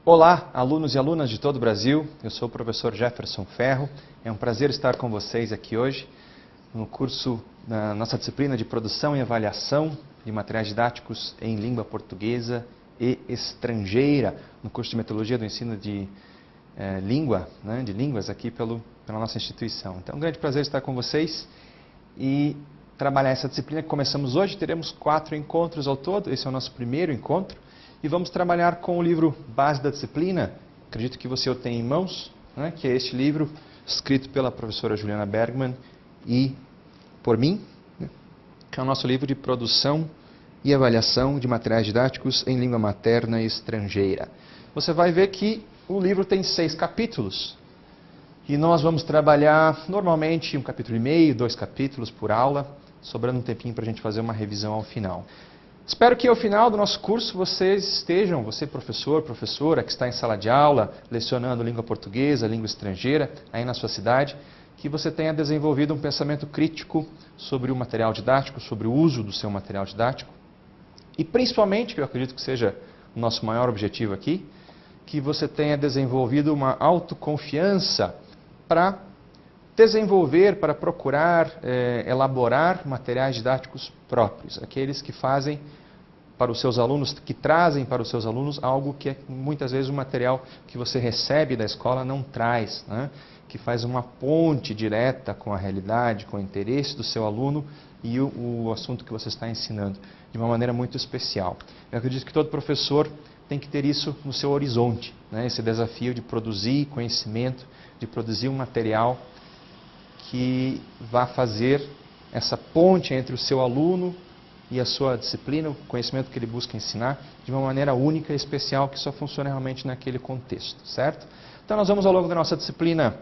Olá, alunos e alunas de todo o Brasil. Eu sou o professor Jefferson Ferro. É um prazer estar com vocês aqui hoje no curso da nossa disciplina de Produção e Avaliação de Materiais Didáticos em Língua Portuguesa e Estrangeira, no curso de Metodologia do Ensino de Línguas aqui pela nossa instituição. Então, é um grande prazer estar com vocês e trabalhar essa disciplina que começamos hoje. Teremos 4 encontros ao todo, esse é o nosso primeiro encontro. E vamos trabalhar com o livro Base da Disciplina, acredito que você o tem em mãos, né? Que é este livro escrito pela professora Juliana Bergman e por mim, né? Que é o nosso livro de Produção e Avaliação de Materiais Didáticos em Língua Materna e Estrangeira. Você vai ver que o livro tem 6 capítulos e nós vamos trabalhar normalmente 1,5 capítulo, 2 capítulos por aula, sobrando um tempinho para a gente fazer uma revisão ao final. Espero que ao final do nosso curso vocês estejam, você professor, professora que está em sala de aula, lecionando língua portuguesa, língua estrangeira, aí na sua cidade, que você tenha desenvolvido um pensamento crítico sobre o material didático, sobre o uso do seu material didático. E principalmente, que eu acredito que seja o nosso maior objetivo aqui, que você tenha desenvolvido uma autoconfiança para desenvolver, para procurar elaborar materiais didáticos próprios, aqueles que fazem para os seus alunos, que trazem para os seus alunos algo que muitas vezes o material que você recebe da escola não traz, né? Que faz uma ponte direta com a realidade, com o interesse do seu aluno e o assunto que você está ensinando, de uma maneira muito especial. Eu acredito que todo professor tem que ter isso no seu horizonte, né? Esse desafio de produzir conhecimento, de produzir um material que vá fazer essa ponte entre o seu aluno e a sua disciplina, o conhecimento que ele busca ensinar, de uma maneira única e especial, que só funciona realmente naquele contexto, certo? Então nós vamos ao longo da nossa disciplina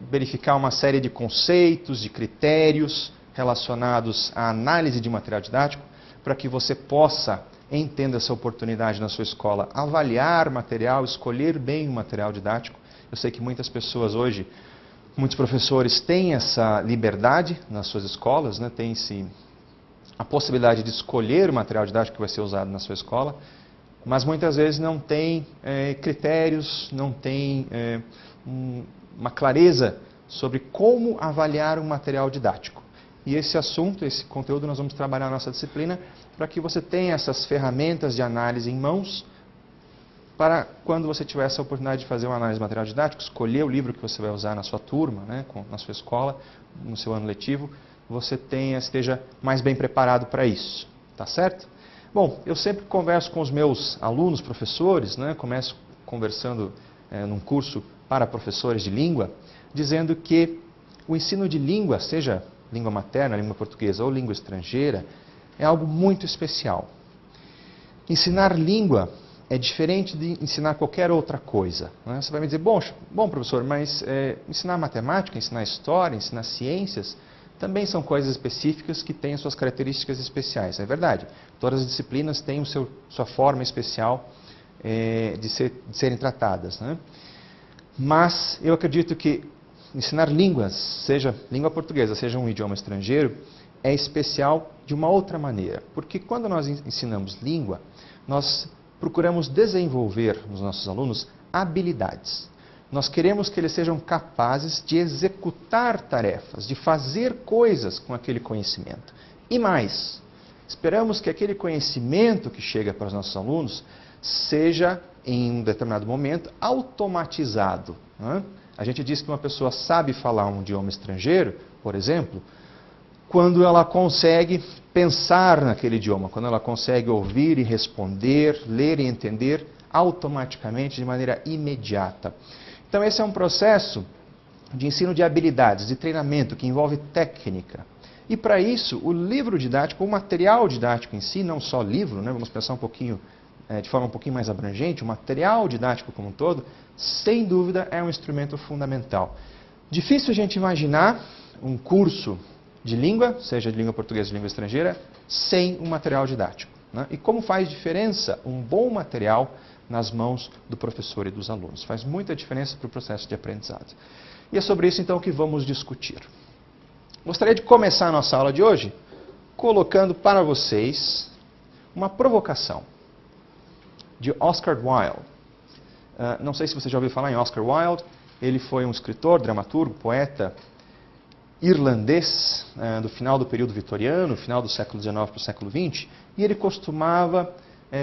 verificar uma série de conceitos, de critérios relacionados à análise de material didático, para que você possa, entenda essa oportunidade na sua escola, avaliar material, escolher bem o material didático. Eu sei que muitas pessoas hoje, muitos professores têm essa liberdade nas suas escolas, né? Tem a possibilidade de escolher o material didático que vai ser usado na sua escola, mas muitas vezes não tem critérios, não tem uma clareza sobre como avaliar um material didático. E esse assunto, esse conteúdo, nós vamos trabalhar na nossa disciplina para que você tenha essas ferramentas de análise em mãos, para quando você tiver essa oportunidade de fazer uma análise de material didático, escolher o livro que você vai usar na sua turma, né, na sua escola, no seu ano letivo, você esteja mais bem preparado para isso, tá certo? Bom, eu sempre converso com os meus alunos, professores, né, começo conversando num curso para professores de língua, dizendo que o ensino de língua, seja língua materna, língua portuguesa ou língua estrangeira, é algo muito especial. Ensinar língua é diferente de ensinar qualquer outra coisa, né? Você vai me dizer, bom professor, mas ensinar matemática, ensinar história, ensinar ciências, também são coisas específicas que têm as suas características especiais. É verdade, todas as disciplinas têm sua forma especial de serem tratadas, né? Mas eu acredito que ensinar línguas, seja língua portuguesa, seja um idioma estrangeiro, é especial de uma outra maneira. Porque quando nós ensinamos língua, nós procuramos desenvolver nos nossos alunos habilidades. Nós queremos que eles sejam capazes de executar tarefas, de fazer coisas com aquele conhecimento. E mais, esperamos que aquele conhecimento que chega para os nossos alunos seja, em um determinado momento, automatizado, né? A gente diz que uma pessoa sabe falar um idioma estrangeiro, por exemplo, quando ela consegue pensar naquele idioma, quando ela consegue ouvir e responder, ler e entender automaticamente, de maneira imediata. Então esse é um processo de ensino de habilidades, de treinamento, que envolve técnica. E para isso, o livro didático, o material didático em si, não só livro, né? Vamos pensar um pouquinho, de forma um pouquinho mais abrangente, o material didático como um todo, sem dúvida é um instrumento fundamental. Difícil a gente imaginar um curso de língua, seja de língua portuguesa ou de língua estrangeira, sem um material didático, né? E como faz diferença um bom material nas mãos do professor e dos alunos. Faz muita diferença para o processo de aprendizado. E é sobre isso então que vamos discutir. Gostaria de começar a nossa aula de hoje colocando para vocês uma provocação. de Oscar Wilde. Não sei se você já ouviu falar em Oscar Wilde. Ele foi um escritor, dramaturgo, poeta irlandês do final do período vitoriano, final do século XIX para o século XX, e ele costumava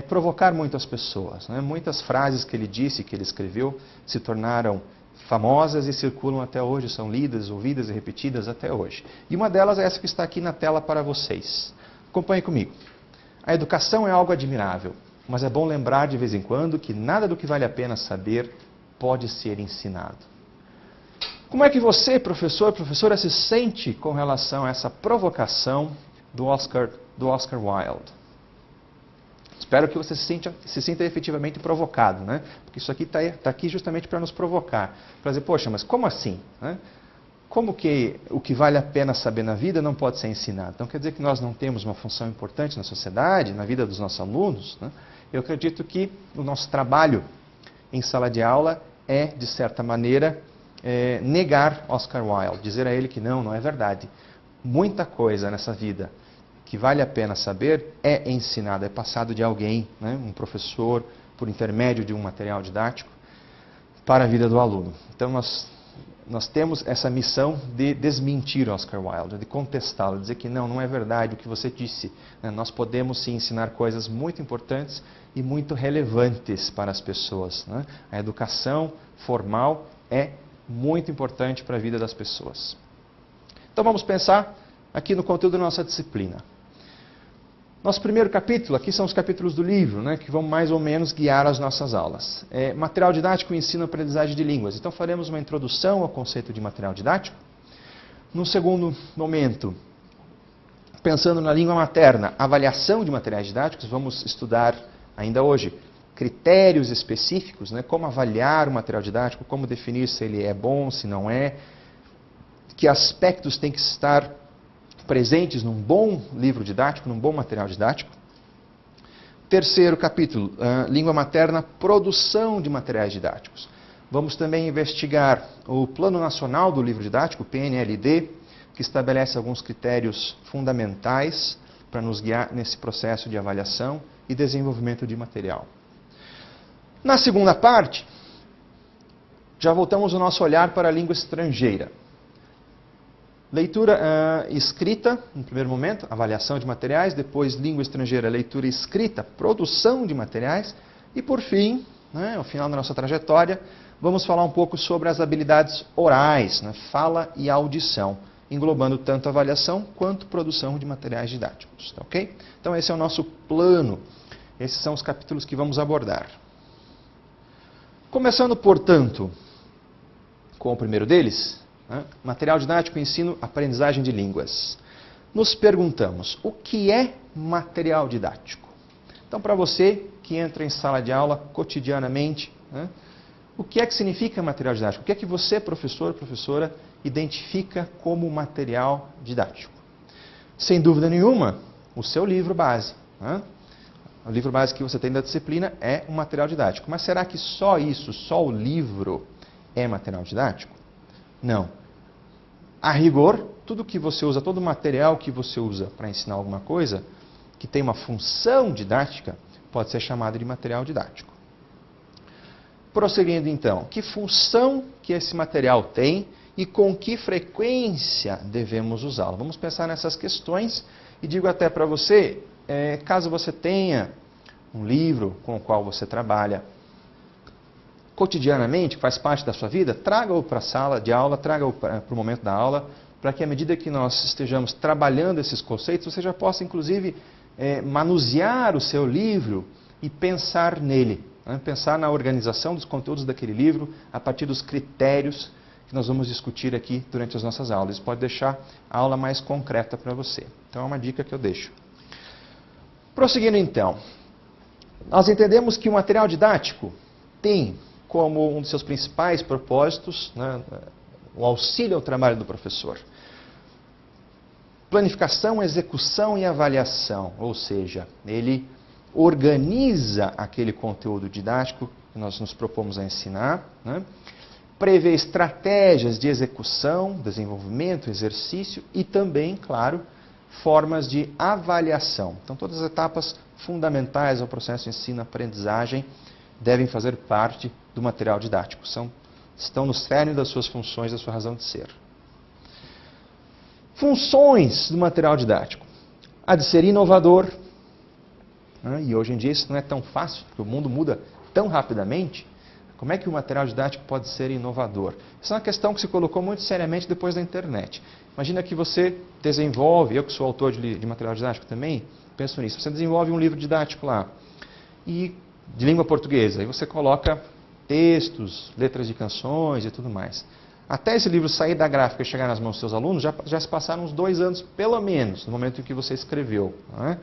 provocar muito as pessoas. Né? Muitas frases que ele disse, que ele escreveu, se tornaram famosas e circulam até hoje, são lidas, ouvidas e repetidas até hoje. E uma delas é essa que está aqui na tela para vocês. Acompanhe comigo. A educação é algo admirável, mas é bom lembrar de vez em quando que nada do que vale a pena saber pode ser ensinado. Como é que você, professor, professora, se sente com relação a essa provocação do Oscar Wilde? Espero que você se sinta efetivamente provocado, né? Porque isso aqui está aqui justamente para nos provocar. Para dizer, poxa, mas como assim? Né? Como que o que vale a pena saber na vida não pode ser ensinado? Então quer dizer que nós não temos uma função importante na sociedade, na vida dos nossos alunos? Né? Eu acredito que o nosso trabalho em sala de aula é, de certa maneira, negar Oscar Wilde, dizer a ele que não é verdade. Muita coisa nessa vida que vale a pena saber é ensinado, é passado de alguém, né, um professor, por intermédio de um material didático, para a vida do aluno. Então nós temos essa missão de desmentir Oscar Wilde, de contestá-lo, dizer que não é verdade o que você disse. Né? Nós podemos sim ensinar coisas muito importantes e muito relevantes para as pessoas. Né? A educação formal é muito importante para a vida das pessoas. Então vamos pensar aqui no conteúdo da nossa disciplina. Nosso primeiro capítulo, aqui são os capítulos do livro, né, que vão mais ou menos guiar as nossas aulas. Material didático e ensino e aprendizagem de línguas. Então faremos uma introdução ao conceito de material didático. No segundo momento, pensando na língua materna, avaliação de materiais didáticos, vamos estudar ainda hoje critérios específicos, né, como avaliar o material didático, como definir se ele é bom, se não é, que aspectos têm que estar presentes num bom livro didático, num bom material didático. Terceiro capítulo, língua materna, produção de materiais didáticos. Vamos também investigar o Plano Nacional do Livro Didático, o PNLD, que estabelece alguns critérios fundamentais para nos guiar nesse processo de avaliação e desenvolvimento de material. Na segunda parte, já voltamos o nosso olhar para a língua estrangeira. Leitura escrita, no primeiro momento, avaliação de materiais, depois língua estrangeira, leitura escrita, produção de materiais e, por fim, ao final da nossa trajetória, vamos falar um pouco sobre as habilidades orais, né, fala e audição, englobando tanto avaliação quanto produção de materiais didáticos. Ok? Então esse é o nosso plano, esses são os capítulos que vamos abordar. Começando, portanto, com o primeiro deles, material didático, ensino, aprendizagem de línguas. Nos perguntamos, o que é material didático? Então, para você que entra em sala de aula cotidianamente, o que é que significa material didático? O que é que você, professor, professora, identifica como material didático? Sem dúvida nenhuma, o seu livro base. O livro base que você tem da disciplina é um material didático. Mas será que só isso, só o livro é material didático? Não. A rigor, tudo que você usa, todo material que você usa para ensinar alguma coisa, que tem uma função didática, pode ser chamado de material didático. Prosseguindo então, que função que esse material tem e com que frequência devemos usá-lo? Vamos pensar nessas questões e digo até para você, caso você tenha um livro com o qual você trabalha cotidianamente, que faz parte da sua vida, traga-o para a sala de aula, traga-o para o momento da aula, para que à medida que nós estejamos trabalhando esses conceitos, você já possa inclusive manusear o seu livro e pensar nele, pensar na organização dos conteúdos daquele livro a partir dos critérios que nós vamos discutir aqui durante as nossas aulas. Isso pode deixar a aula mais concreta para você. Então é uma dica que eu deixo. Prosseguindo então, nós entendemos que o material didático tem como um dos seus principais propósitos, o auxílio ao trabalho do professor. Planificação, execução e avaliação, ou seja, ele organiza aquele conteúdo didático que nós nos propomos a ensinar, prevê estratégias de execução, desenvolvimento, exercício e também, claro, formas de avaliação. Então, todas as etapas fundamentais ao processo de ensino-aprendizagem devem fazer parte do material didático. Estão no cerne das suas funções, da sua razão de ser. Funções do material didático. A de ser inovador. E hoje em dia isso não é tão fácil, porque o mundo muda tão rapidamente. Como é que o material didático pode ser inovador? Essa é uma questão que se colocou muito seriamente depois da internet. Imagina que você desenvolve, eu que sou autor de material didático também, penso nisso. Você desenvolve um livro didático lá, de língua portuguesa, e você coloca textos, letras de canções e tudo mais. Até esse livro sair da gráfica e chegar nas mãos dos seus alunos, já se passaram uns 2 anos, pelo menos, no momento em que você escreveu. Não é?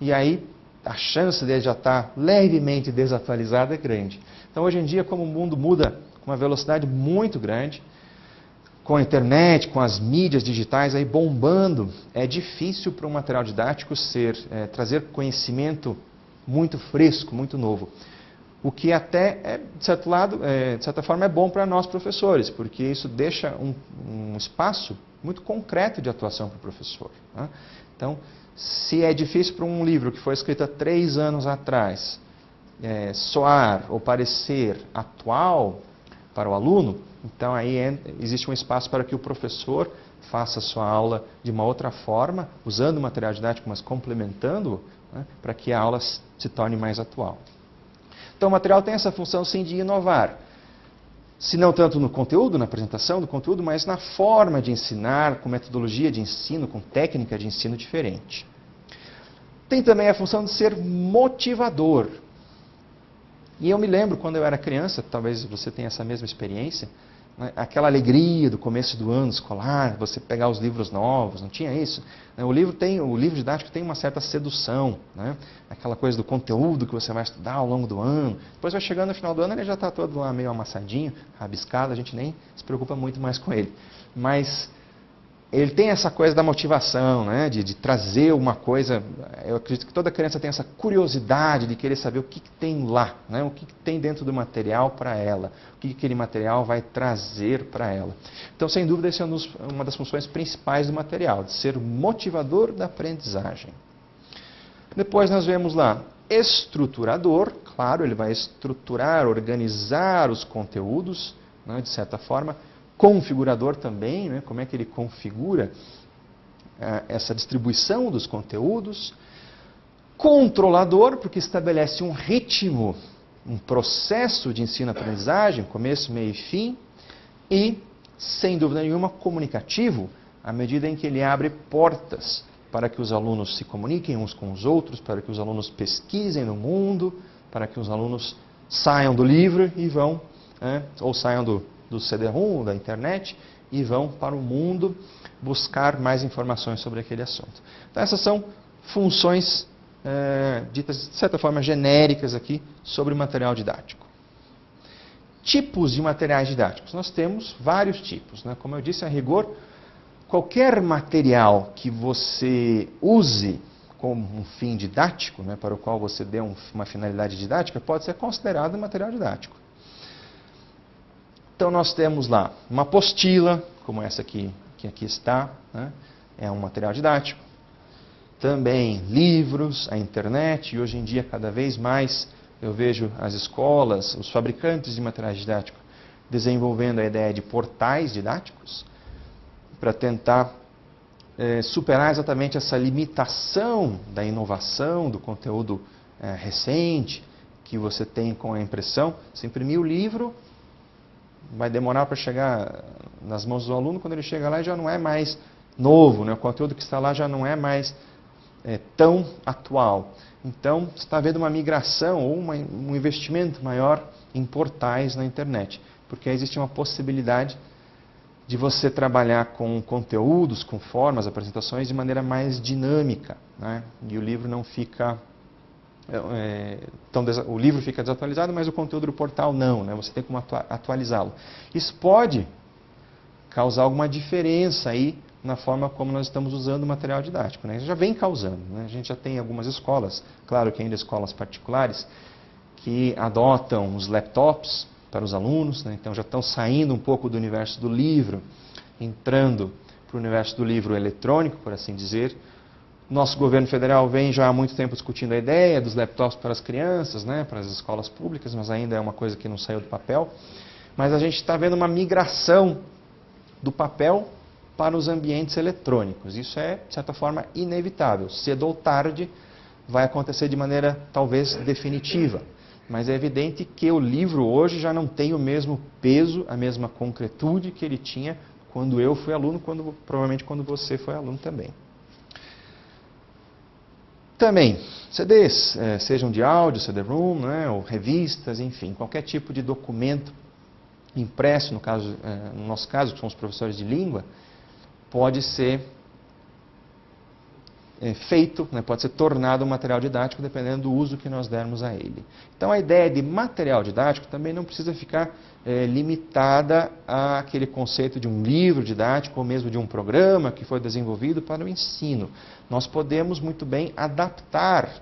E aí, a chance dele já estar levemente desatualizado é grande. Então, hoje em dia, como o mundo muda com uma velocidade muito grande, com a internet, com as mídias digitais aí bombando, é difícil para um material didático trazer conhecimento muito fresco, muito novo. O que até, de certa forma, é bom para nós professores, porque isso deixa um espaço muito concreto de atuação para o professor. Né? Então, se é difícil para um livro que foi escrito há 3 anos atrás soar ou parecer atual para o aluno, então aí existe um espaço para que o professor faça a sua aula de uma outra forma, usando o material didático, mas complementando-o, né, para que a aula se torne mais atual. Então o material tem essa função sim de inovar, se não tanto no conteúdo, na apresentação do conteúdo, mas na forma de ensinar, com metodologia de ensino, com técnica de ensino diferente. Tem também a função de ser motivador. E eu me lembro, quando eu era criança, talvez você tenha essa mesma experiência, né, aquela alegria do começo do ano escolar, você pegar os livros novos, não tinha isso? O livro didático tem uma certa sedução, né? Aquela coisa do conteúdo que você vai estudar ao longo do ano. Depois vai chegando no final do ano, ele já está todo lá meio amassadinho, rabiscado, a gente nem se preocupa muito mais com ele. Mas ele tem essa coisa da motivação, né? de trazer uma coisa. Eu acredito que toda criança tem essa curiosidade de querer saber o que tem lá, né? O que tem dentro do material para ela, o que aquele material vai trazer para ela. Então, sem dúvida, essa é uma das funções principais do material, de ser motivador da aprendizagem. Depois nós vemos lá, estruturador, claro, ele vai estruturar, organizar os conteúdos, né, de certa forma. Configurador também, né? Como é que ele configura essa distribuição dos conteúdos. Controlador, porque estabelece um ritmo, um processo de ensino-aprendizagem, começo, meio e fim. E, sem dúvida nenhuma, comunicativo, à medida em que ele abre portas para que os alunos se comuniquem uns com os outros, para que os alunos pesquisem no mundo, para que os alunos saiam do livro e vão, ou saiam do CD-ROM, da internet, e vão para o mundo buscar mais informações sobre aquele assunto. Então, essas são funções ditas, de certa forma, genéricas aqui sobre o material didático. Tipos de materiais didáticos. Nós temos vários tipos, né? Como eu disse, a rigor, qualquer material que você use como um fim didático, né, para o qual você dê uma finalidade didática, pode ser considerado material didático. Então, nós temos lá uma apostila, como essa aqui, que aqui está, né? É um material didático. Também livros, a internet, e hoje em dia, cada vez mais, eu vejo as escolas, os fabricantes de materiais didáticos, desenvolvendo a ideia de portais didáticos, para tentar superar exatamente essa limitação da inovação, do conteúdo recente, que você tem com a impressão. Você imprimir o livro, vai demorar para chegar nas mãos do aluno, quando ele chega lá já não é mais novo, né? O conteúdo que está lá já não é mais tão atual. Então, você está vendo uma migração ou um investimento maior em portais na internet, porque existe uma possibilidade de você trabalhar com conteúdos, com formas, apresentações de maneira mais dinâmica, né? E o livro não fica... o livro fica desatualizado, mas o conteúdo do portal não, né? Você tem como atualizá-lo. Isso pode causar alguma diferença aí na forma como nós estamos usando o material didático, né? Já vem causando, né? A gente já tem algumas escolas, claro que ainda escolas particulares, que adotam os laptops para os alunos, né? Então já estão saindo um pouco do universo do livro, entrando para o universo do livro eletrônico, por assim dizer, Nosso governo federal vem já há muito tempo discutindo a ideia dos laptops para as crianças, né, para as escolas públicas, mas ainda é uma coisa que não saiu do papel. Mas a gente está vendo uma migração do papel para os ambientes eletrônicos. Isso é, de certa forma, inevitável. Cedo ou tarde vai acontecer de maneira, talvez, definitiva. Mas é evidente que o livro hoje já não tem o mesmo peso, a mesma concretude que ele tinha quando eu fui aluno, provavelmente quando você foi aluno também. Também, CDs, sejam de áudio, CD-ROM, né, ou revistas, enfim, qualquer tipo de documento impresso, no nosso caso, que somos professores de língua, pode ser feito, né, pode ser tornado um material didático dependendo do uso que nós dermos a ele. Então a ideia de material didático também não precisa ficar limitada àquele conceito de um livro didático ou mesmo de um programa que foi desenvolvido para o ensino. Nós podemos muito bem adaptar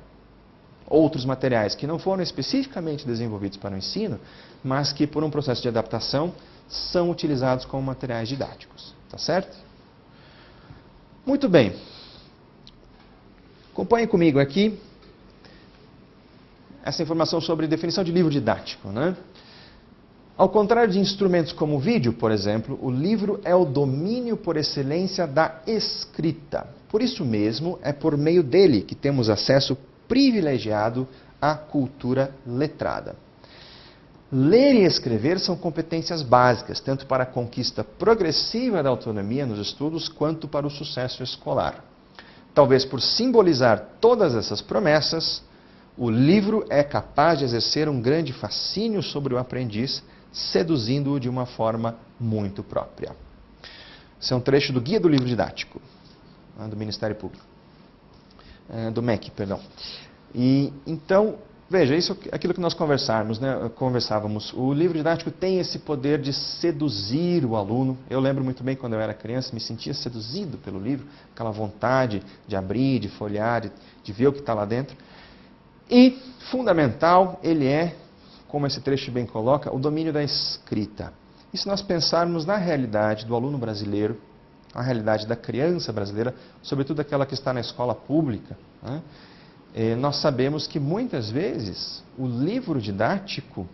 outros materiais que não foram especificamente desenvolvidos para o ensino, mas que por um processo de adaptação são utilizados como materiais didáticos. Tá certo? Muito bem. Acompanhe comigo aqui essa informação sobre definição de livro didático, né? Ao contrário de instrumentos como o vídeo, por exemplo, o livro é o domínio por excelência da escrita. Por isso mesmo, é por meio dele que temos acesso privilegiado à cultura letrada. Ler e escrever são competências básicas, tanto para a conquista progressiva da autonomia nos estudos, quanto para o sucesso escolar. Talvez por simbolizar todas essas promessas, o livro é capaz de exercer um grande fascínio sobre o aprendiz, seduzindo-o de uma forma muito própria. Esse é um trecho do Guia do Livro Didático, do Ministério Público, do MEC, perdão. E então, veja, isso é aquilo que nós conversávamos. O livro didático tem esse poder de seduzir o aluno. Eu lembro muito bem quando eu era criança, me sentia seduzido pelo livro, aquela vontade de abrir, de folhear, de ver o que está lá dentro. E, fundamental, ele é, como esse trecho bem coloca, o domínio da escrita. E se nós pensarmos na realidade do aluno brasileiro, a realidade da criança brasileira, sobretudo aquela que está na escola pública, né? Nós sabemos que muitas vezes o livro didático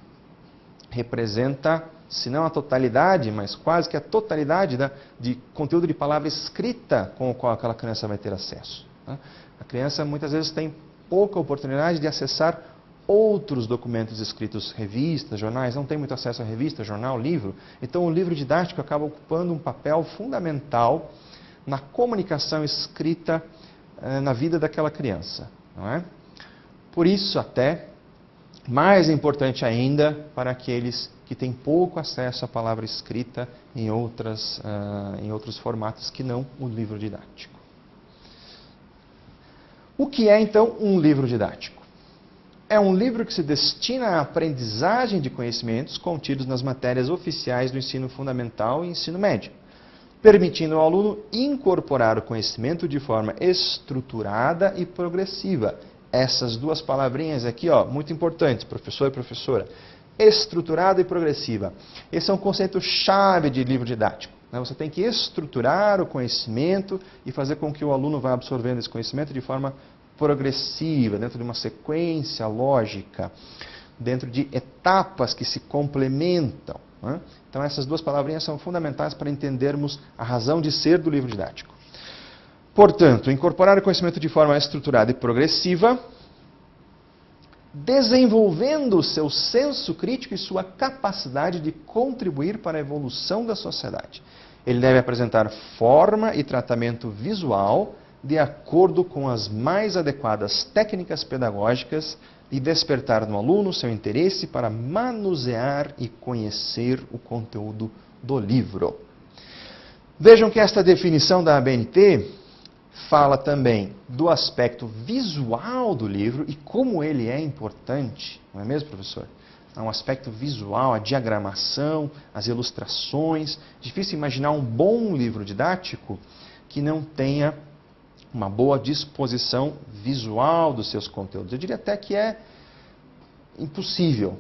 representa, se não a totalidade, mas quase que a totalidade de conteúdo de palavra escrita com o qual aquela criança vai ter acesso. A criança muitas vezes tem pouca oportunidade de acessar outros documentos escritos, revistas, jornais, não tem muito acesso a revista, jornal, livro. Então o livro didático acaba ocupando um papel fundamental na comunicação escrita na vida daquela criança. Não é? Por isso, até, mais importante ainda para aqueles que têm pouco acesso à palavra escrita em outros formatos que não o livro didático. O que é, então, um livro didático? É um livro que se destina à aprendizagem de conhecimentos contidos nas matérias oficiais do ensino fundamental e ensino médio, permitindo ao aluno incorporar o conhecimento de forma estruturada e progressiva. Essas duas palavrinhas aqui, ó, muito importantes, professor e professora. Estruturada e progressiva. Esse é um conceito-chave de livro didático. Você tem que estruturar o conhecimento e fazer com que o aluno vá absorvendo esse conhecimento de forma progressiva, dentro de uma sequência lógica, dentro de etapas que se complementam. Então essas duas palavrinhas são fundamentais para entendermos a razão de ser do livro didático. Portanto, incorporar o conhecimento de forma estruturada e progressiva, desenvolvendo o seu senso crítico e sua capacidade de contribuir para a evolução da sociedade. Ele deve apresentar forma e tratamento visual de acordo com as mais adequadas técnicas pedagógicas e despertar no aluno seu interesse para manusear e conhecer o conteúdo do livro. Vejam que esta definição da ABNT fala também do aspecto visual do livro e como ele é importante, não é mesmo, professor? Há um aspecto visual, a diagramação, as ilustrações. Difícil imaginar um bom livro didático que não tenha uma boa disposição visual dos seus conteúdos. Eu diria até que é impossível.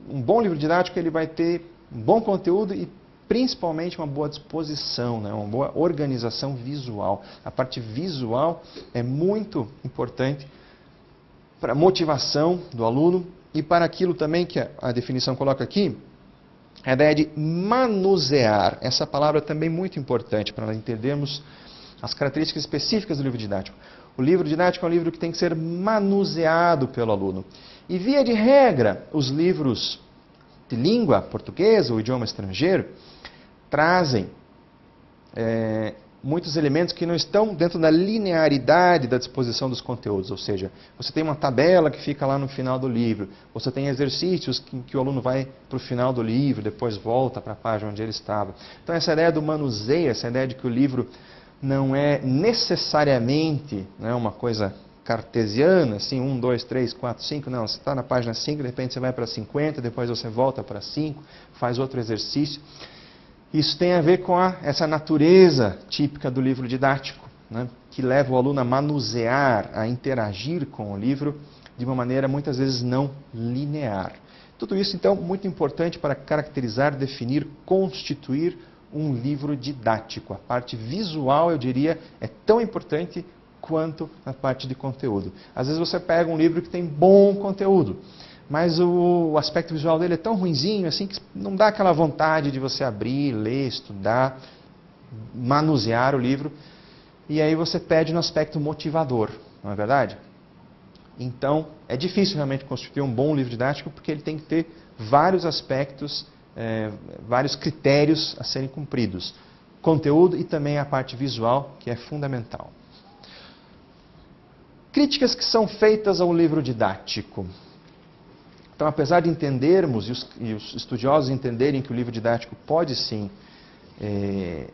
Um bom livro didático ele vai ter um bom conteúdo e principalmente uma boa disposição, né? Uma boa organização visual. A parte visual é muito importante para a motivação do aluno e para aquilo também que a definição coloca aqui, a ideia de manusear. Essa palavra é também muito importante para nós entendermos as características específicas do livro didático. O livro didático é um livro que tem que ser manuseado pelo aluno. E, via de regra, os livros de língua portuguesa ou idioma estrangeiro trazem muitos elementos que não estão dentro da linearidade da disposição dos conteúdos. Ou seja, você tem uma tabela que fica lá no final do livro, você tem exercícios que o aluno vai para o final do livro, depois volta para a página onde ele estava. Então, essa ideia do manuseio, essa ideia de que o livro não é necessariamente, né, uma coisa cartesiana, assim, 1, 2, 3, 4, 5, não, você está na página 5, de repente você vai para 50, depois você volta para 5, faz outro exercício. Isso tem a ver com essa natureza típica do livro didático, né, que leva o aluno a manusear, a interagir com o livro de uma maneira muitas vezes não linear. Tudo isso, então, muito importante para caracterizar, definir, constituir um livro didático. A parte visual, eu diria, é tão importante quanto a parte de conteúdo. Às vezes você pega um livro que tem bom conteúdo, mas o aspecto visual dele é tão ruinzinho, assim, que não dá aquela vontade de você abrir, ler, estudar, manusear o livro, e aí você perde no aspecto motivador, não é verdade? Então, é difícil realmente constituir um bom livro didático, porque ele tem que ter vários aspectos, vários critérios a serem cumpridos. Conteúdo e também a parte visual, que é fundamental. Críticas que são feitas ao livro didático. Então, apesar de entendermos, e os estudiosos entenderem que o livro didático pode sim,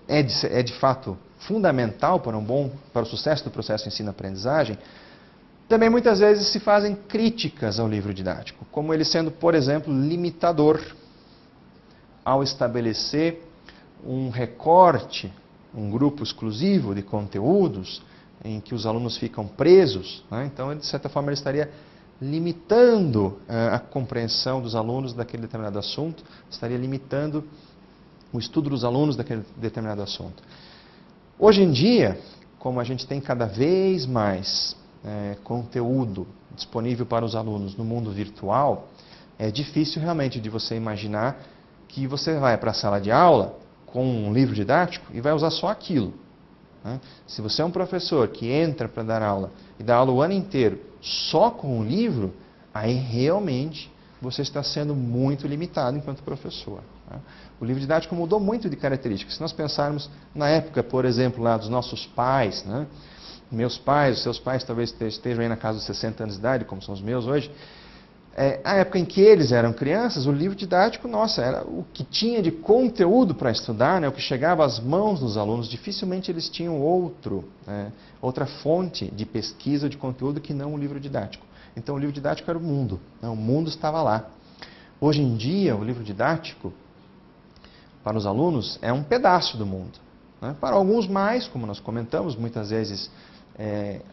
é de fato fundamental para o sucesso do processo de ensino-aprendizagem, também muitas vezes se fazem críticas ao livro didático, como ele sendo, por exemplo, limitador, ao estabelecer um recorte, um grupo exclusivo de conteúdos, em que os alunos ficam presos, né? Então, de certa forma, ele estaria limitando a compreensão dos alunos daquele determinado assunto, estaria limitando o estudo dos alunos daquele determinado assunto. Hoje em dia, como a gente tem cada vez mais conteúdo disponível para os alunos no mundo virtual, é difícil realmente de você imaginar que você vai para a sala de aula com um livro didático e vai usar só aquilo. Se você é um professor que entra para dar aula e dá aula o ano inteiro só com um livro, aí realmente você está sendo muito limitado enquanto professor. O livro didático mudou muito de características. Se nós pensarmos na época, por exemplo, lá dos nossos pais, né? Meus pais, os seus pais talvez estejam aí na casa dos 60 anos de idade, como são os meus hoje. A época em que eles eram crianças, o livro didático, nossa, era o que tinha de conteúdo para estudar, né, o que chegava às mãos dos alunos. Dificilmente eles tinham outra fonte de pesquisa, de conteúdo, que não o livro didático. Então, o livro didático era o mundo, né, o mundo estava lá. Hoje em dia, o livro didático, para os alunos, é um pedaço do mundo. Né? Para alguns mais, como nós comentamos, muitas vezes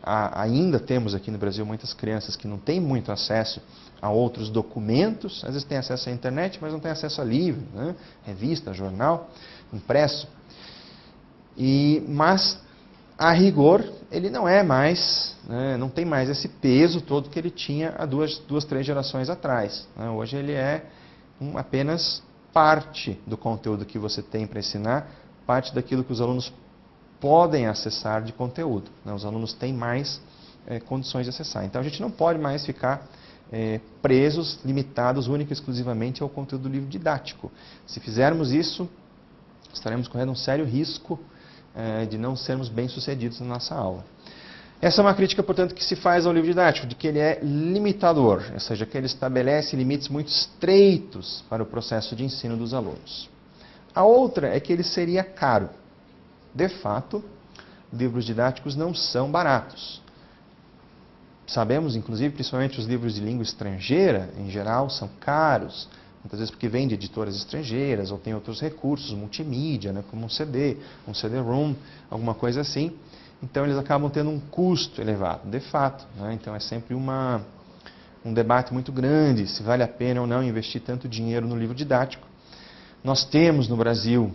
ainda temos aqui no Brasil muitas crianças que não têm muito acesso a outros documentos, às vezes têm acesso à internet, mas não têm acesso a livro, né? Revista, jornal, impresso. Mas, a rigor, ele não é mais, né? Não tem mais esse peso todo que ele tinha há duas, 3 gerações atrás. Né? Hoje ele é apenas parte do conteúdo que você tem para ensinar, parte daquilo que os alunos podem acessar de conteúdo. Né? Os alunos têm mais condições de acessar. Então, a gente não pode mais ficar presos, limitados única e exclusivamente ao conteúdo do livro didático. Se fizermos isso, estaremos correndo um sério risco de não sermos bem-sucedidos na nossa aula. Essa é uma crítica, portanto, que se faz ao livro didático, de que ele é limitador, ou seja, que ele estabelece limites muito estreitos para o processo de ensino dos alunos. A outra é que ele seria caro. De fato, livros didáticos não são baratos. Sabemos, inclusive, principalmente os livros de língua estrangeira, em geral, são caros. Muitas vezes porque vêm de editoras estrangeiras ou tem outros recursos, multimídia, né, como um CD-ROM, alguma coisa assim. Então, eles acabam tendo um custo elevado, de fato. Né? Então, é sempre um debate muito grande se vale a pena ou não investir tanto dinheiro no livro didático. Nós temos no Brasil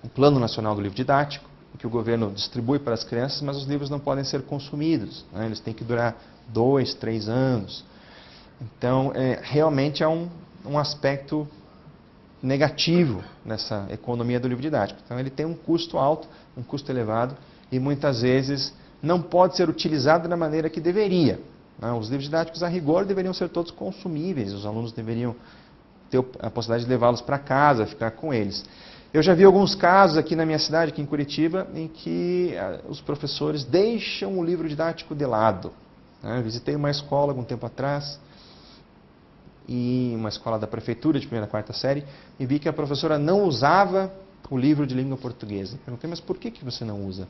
o Plano Nacional do Livro Didático, que o governo distribui para as crianças, mas os livros não podem ser consumidos, né? Eles têm que durar 2, 3 anos. Então, realmente é um aspecto negativo nessa economia do livro didático. Então, ele tem um custo alto, um custo elevado, e muitas vezes não pode ser utilizado da maneira que deveria, né? Os livros didáticos, a rigor, deveriam ser todos consumíveis, os alunos deveriam ter a possibilidade de levá-los para casa, ficar com eles. Eu já vi alguns casos aqui na minha cidade, aqui em Curitiba, em que os professores deixam o livro didático de lado, né? Visitei uma escola algum tempo atrás, e uma escola da prefeitura de 1ª a 4ª série, e vi que a professora não usava o livro de língua portuguesa. Perguntei, mas por que você não usa?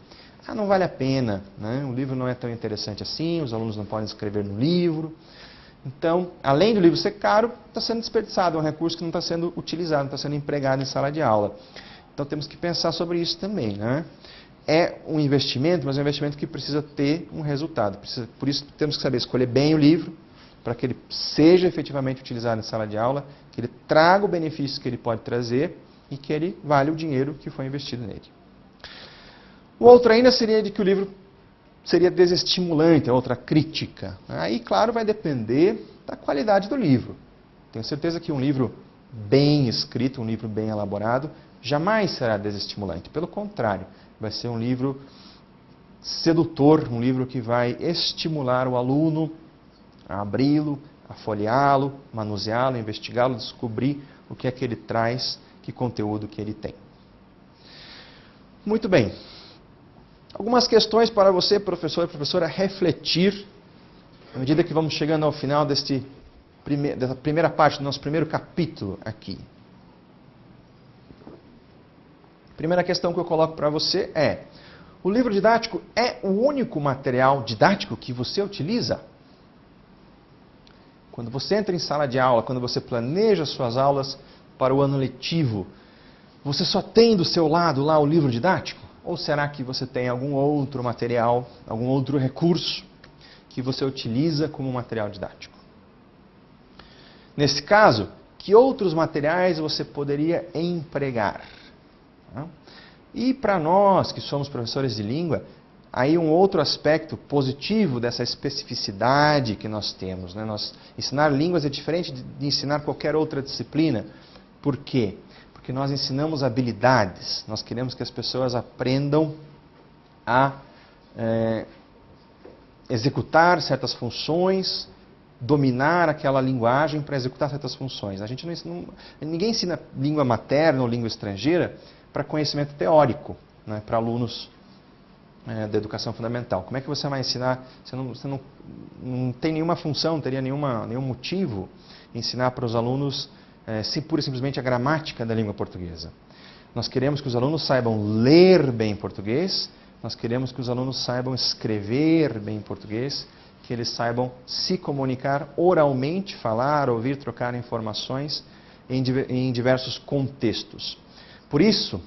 Ah, não vale a pena, né? O livro não é tão interessante assim, os alunos não podem escrever no livro. Então, além do livro ser caro, está sendo desperdiçado, é um recurso que não está sendo utilizado, não está sendo empregado em sala de aula. Então, temos que pensar sobre isso também, né? É um investimento, mas é um investimento que precisa ter um resultado. Por isso, temos que saber escolher bem o livro, para que ele seja efetivamente utilizado em sala de aula, que ele traga o benefício que ele pode trazer e que ele vale o dinheiro que foi investido nele. O outro ainda seria de que o livro seria desestimulante, é outra crítica. Aí, claro, vai depender da qualidade do livro. Tenho certeza que um livro bem escrito, um livro bem elaborado, jamais será desestimulante. Pelo contrário, vai ser um livro sedutor, um livro que vai estimular o aluno a abri-lo, a folheá-lo, manuseá-lo, investigá-lo, descobrir o que é que ele traz, que conteúdo que ele tem. Muito bem. Algumas questões para você, professor e professora, refletir à medida que vamos chegando ao final dessa primeira parte do nosso primeiro capítulo aqui. A primeira questão que eu coloco para você é: o livro didático é o único material didático que você utiliza? Quando você entra em sala de aula, quando você planeja suas aulas para o ano letivo, você só tem do seu lado lá o livro didático? Ou será que você tem algum outro material, algum outro recurso que você utiliza como material didático? Nesse caso, que outros materiais você poderia empregar? E para nós que somos professores de língua, aí um outro aspecto positivo dessa especificidade que nós temos, né? Ensinar línguas é diferente de ensinar qualquer outra disciplina. Por quê? Porque nós ensinamos habilidades. Nós queremos que as pessoas aprendam a executar certas funções, dominar aquela linguagem para executar certas funções. Ninguém ensina língua materna ou língua estrangeira para conhecimento teórico, né? Para alunos da educação fundamental. Como é que você vai ensinar? Você não tem nenhuma função, não teria nenhum motivo ensinar para os alunos pura e simplesmente a gramática da língua portuguesa. Nós queremos que os alunos saibam ler bem português, nós queremos que os alunos saibam escrever bem português, que eles saibam se comunicar oralmente, falar, ouvir, trocar informações em diversos contextos. Por isso,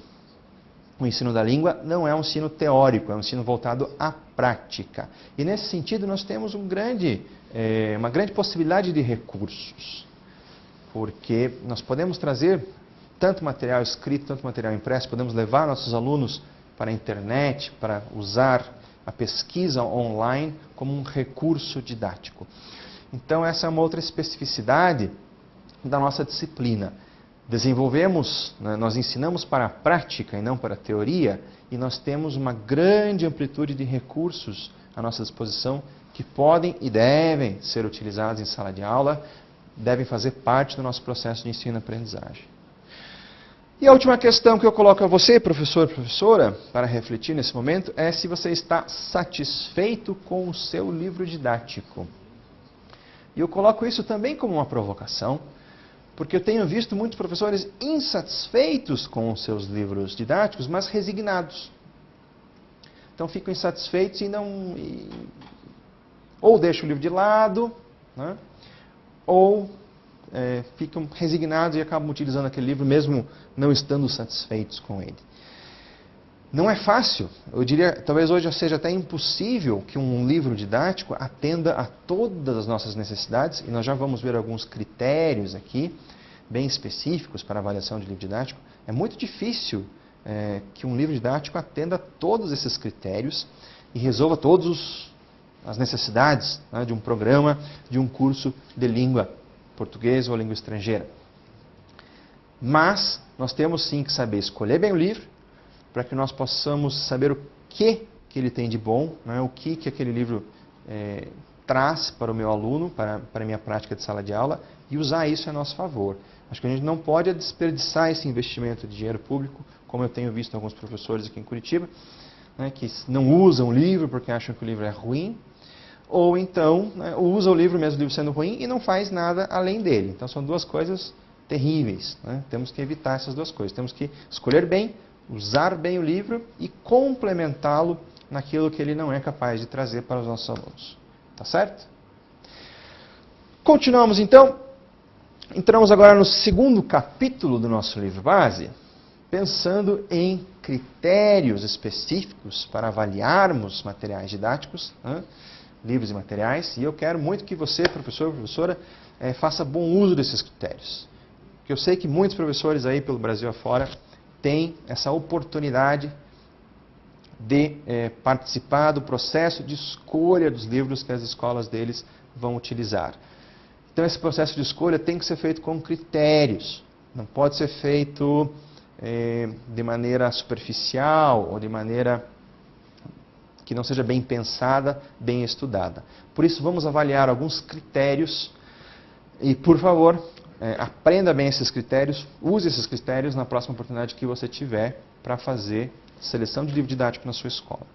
o ensino da língua não é um ensino teórico, é um ensino voltado à prática. E nesse sentido nós temos uma grande possibilidade de recursos, porque nós podemos trazer tanto material escrito, tanto material impresso, podemos levar nossos alunos para a internet, para usar a pesquisa online como um recurso didático. Então essa é uma outra especificidade da nossa disciplina. Nós ensinamos para a prática e não para a teoria, e nós temos uma grande amplitude de recursos à nossa disposição que podem e devem ser utilizados em sala de aula, devem fazer parte do nosso processo de ensino-aprendizagem. E a última questão que eu coloco a você, professor e professora, para refletir nesse momento, é se você está satisfeito com o seu livro didático. E eu coloco isso também como uma provocação, porque eu tenho visto muitos professores insatisfeitos com os seus livros didáticos, mas resignados. Então ficam insatisfeitos ou deixam o livro de lado, né? Ou ficam resignados e acabam utilizando aquele livro mesmo não estando satisfeitos com ele. Não é fácil, eu diria, talvez hoje seja até impossível que um livro didático atenda a todas as nossas necessidades, e nós já vamos ver alguns critérios aqui bem específicos para avaliação de livro didático, é muito difícil que um livro didático atenda todos esses critérios e resolva todas as necessidades, né, de um programa, de um curso de língua portuguesa ou língua estrangeira. Mas nós temos sim que saber escolher bem o livro, para que nós possamos saber o que ele tem de bom, né, o que aquele livro traz para o meu aluno, para a minha prática de sala de aula, e usar isso a nosso favor. Acho que a gente não pode desperdiçar esse investimento de dinheiro público, como eu tenho visto alguns professores aqui em Curitiba, né, que não usam o livro porque acham que o livro é ruim, ou então, né, usa o livro mesmo o livro sendo ruim e não faz nada além dele. Então são duas coisas terríveis, né? Temos que evitar essas duas coisas. Temos que escolher bem, usar bem o livro e complementá-lo naquilo que ele não é capaz de trazer para os nossos alunos. Tá certo? Continuamos então. Entramos agora no segundo capítulo do nosso livro base, pensando em critérios específicos para avaliarmos materiais didáticos, né? Livros e materiais, e eu quero muito que você, professor ou professora, faça bom uso desses critérios. Porque eu sei que muitos professores aí pelo Brasil afora têm essa oportunidade de participar do processo de escolha dos livros que as escolas deles vão utilizar. Então esse processo de escolha tem que ser feito com critérios, não pode ser feito de maneira superficial ou de maneira que não seja bem pensada, bem estudada. Por isso vamos avaliar alguns critérios e, por favor, aprenda bem esses critérios, use esses critérios na próxima oportunidade que você tiver para fazer seleção de livro didático na sua escola.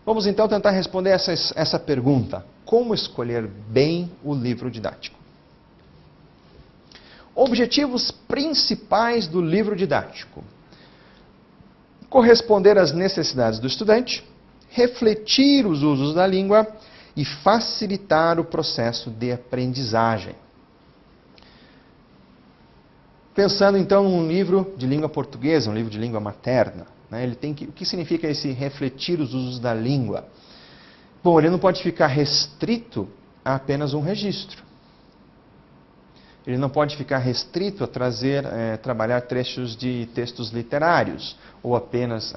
Vamos então tentar responder essa pergunta. Como escolher bem o livro didático? Objetivos principais do livro didático: corresponder às necessidades do estudante, refletir os usos da língua e facilitar o processo de aprendizagem. Pensando então num livro de língua portuguesa, um livro de língua materna, né, o que significa esse refletir os usos da língua? Bom, ele não pode ficar restrito a apenas um registro. Ele não pode ficar restrito a trabalhar trechos de textos literários ou apenas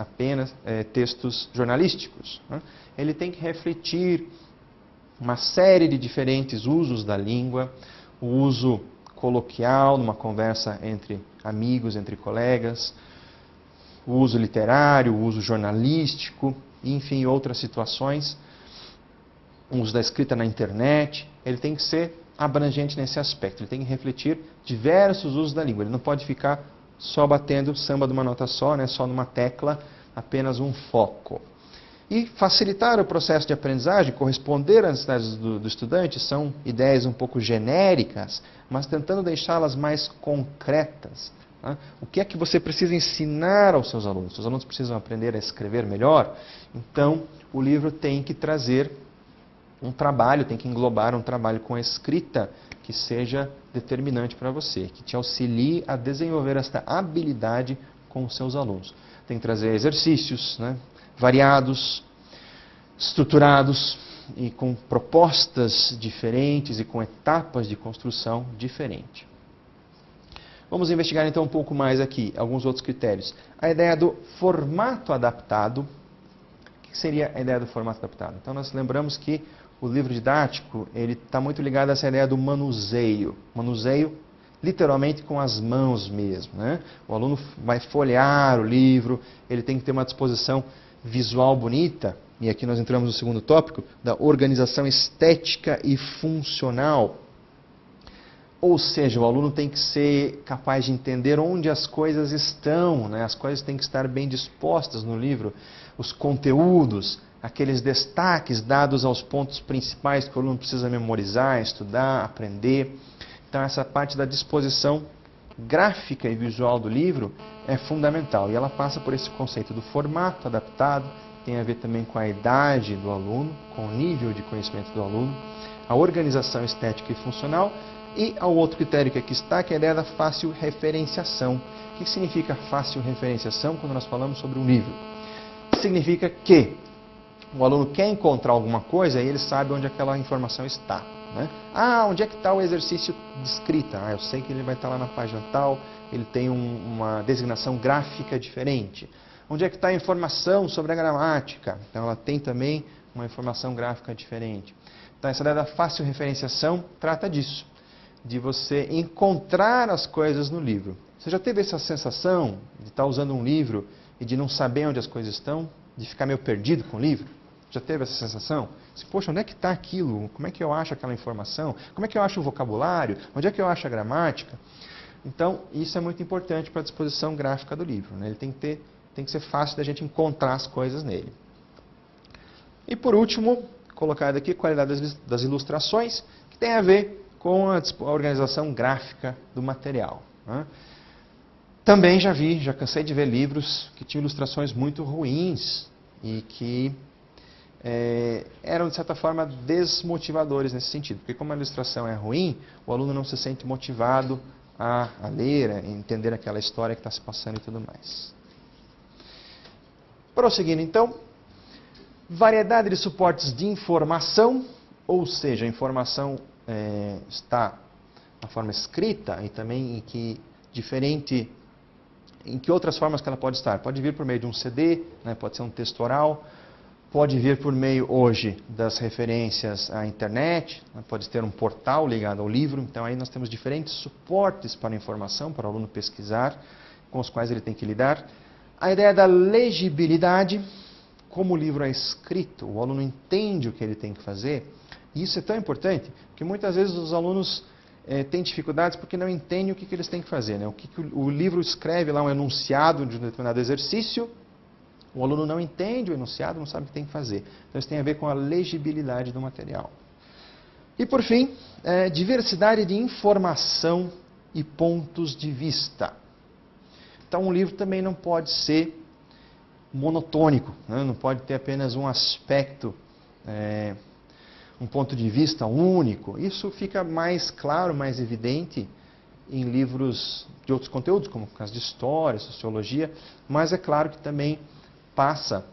textos jornalísticos, né? Ele tem que refletir uma série de diferentes usos da língua, o uso coloquial, numa conversa entre amigos, entre colegas, o uso literário, o uso jornalístico, enfim, outras situações, o uso da escrita na internet. Ele tem que ser abrangente nesse aspecto, ele tem que refletir diversos usos da língua, ele não pode ficar só batendo samba de uma nota só, né, só numa tecla, apenas um foco. E facilitar o processo de aprendizagem, corresponder às necessidades do estudante, são ideias um pouco genéricas, mas tentando deixá-las mais concretas. Né? O que é que você precisa ensinar aos seus alunos? Os alunos precisam aprender a escrever melhor? Então, o livro tem que trazer um trabalho, tem que englobar um trabalho com a escrita que seja determinante para você, que te auxilie a desenvolver esta habilidade com os seus alunos. Tem que trazer exercícios, né, variados, estruturados e com propostas diferentes e com etapas de construção diferentes. Vamos investigar então um pouco mais aqui alguns outros critérios. A ideia do formato adaptado. O que seria a ideia do formato adaptado? Então nós lembramos que o livro didático ele está muito ligado a essa ideia do manuseio. Manuseio literalmente com as mãos mesmo, né? O aluno vai folhear o livro, ele tem que ter uma disposição visual bonita, e aqui nós entramos no segundo tópico, da organização estética e funcional. Ou seja, o aluno tem que ser capaz de entender onde as coisas estão, né? As coisas têm que estar bem dispostas no livro, os conteúdos, aqueles destaques dados aos pontos principais que o aluno precisa memorizar, estudar, aprender. Então essa parte da disposição gráfica e visual do livro é fundamental. E ela passa por esse conceito do formato adaptado, tem a ver também com a idade do aluno, com o nível de conhecimento do aluno, a organização estética e funcional, e ao outro critério que aqui está, que é a ideia da fácil referenciação. O que significa fácil referenciação quando nós falamos sobre um livro? Significa que o aluno quer encontrar alguma coisa e ele sabe onde aquela informação está. né? Onde é que está o exercício de escrita? Eu sei que ele vai estar lá na página tal, ele tem uma designação gráfica diferente. Onde é que está a informação sobre a gramática? Então ela tem também uma informação gráfica diferente. Então essa ideia da fácil referenciação trata disso, de você encontrar as coisas no livro. Você já teve essa sensação de estar usando um livro e de não saber onde as coisas estão? De ficar meio perdido com o livro? Já teve essa sensação? Poxa, onde é que está aquilo? Como é que eu acho aquela informação? Como é que eu acho o vocabulário? Onde é que eu acho a gramática? Então, isso é muito importante para a disposição gráfica do livro, né? Ele tem que ser fácil da gente encontrar as coisas nele. E por último, colocado aqui, qualidade das ilustrações, que tem a ver com a organização gráfica do material, né? Também já cansei de ver livros que tinham ilustrações muito ruins e que eram, de certa forma, desmotivadores nesse sentido. Porque como a ilustração é ruim, o aluno não se sente motivado a ler, a entender aquela história que está se passando e tudo mais. Prosseguindo, então, variedade de suportes de informação, ou seja, a informação está na forma escrita e também em que outras formas que ela pode estar. Pode vir por meio de um CD, né, pode ser um texto oral, pode vir por meio, hoje, das referências à internet, né, pode ter um portal ligado ao livro. Então, aí nós temos diferentes suportes para a informação, para o aluno pesquisar, com os quais ele tem que lidar. A ideia da legibilidade, como o livro é escrito, o aluno entende o que ele tem que fazer. E isso é tão importante, porque muitas vezes os alunos têm dificuldades porque não entendem o que eles têm que fazer, né? O livro escreve lá um enunciado de um determinado exercício, o aluno não entende o enunciado, não sabe o que tem que fazer. Então isso tem a ver com a legibilidade do material. E por fim, diversidade de informação e pontos de vista. Então um livro também não pode ser monotônico, né? Não pode ter apenas um aspecto, um ponto de vista único. Isso fica mais claro, mais evidente em livros de outros conteúdos, como o caso de história, sociologia, mas é claro que também passa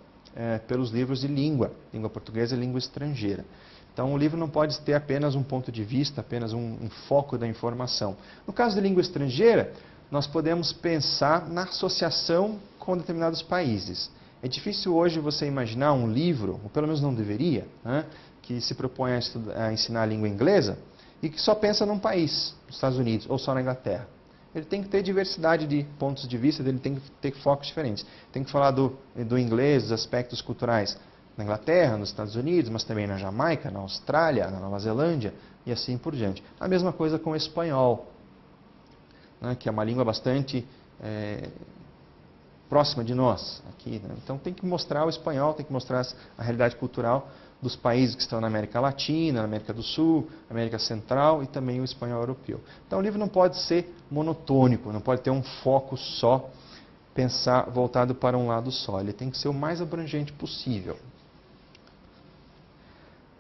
pelos livros de língua portuguesa e língua estrangeira. Então o livro não pode ter apenas um ponto de vista, apenas um foco da informação. No caso de língua estrangeira, nós podemos pensar na associação com determinados países. É difícil hoje você imaginar um livro, ou pelo menos não deveria, né, que se propõe a ensinar a língua inglesa e que só pensa num país, nos Estados Unidos, ou só na Inglaterra. Ele tem que ter diversidade de pontos de vista, ele tem que ter focos diferentes. Tem que falar do inglês, dos aspectos culturais na Inglaterra, nos Estados Unidos, mas também na Jamaica, na Austrália, na Nova Zelândia e assim por diante. A mesma coisa com o espanhol, né, que é uma língua bastante próxima de nós aqui, né? Então tem que mostrar o espanhol, tem que mostrar a realidade cultural dos países que estão na América Latina, na América do Sul, América Central e também o espanhol europeu. Então o livro não pode ser monotônico, não pode ter um foco só, pensar voltado para um lado só. Ele tem que ser o mais abrangente possível.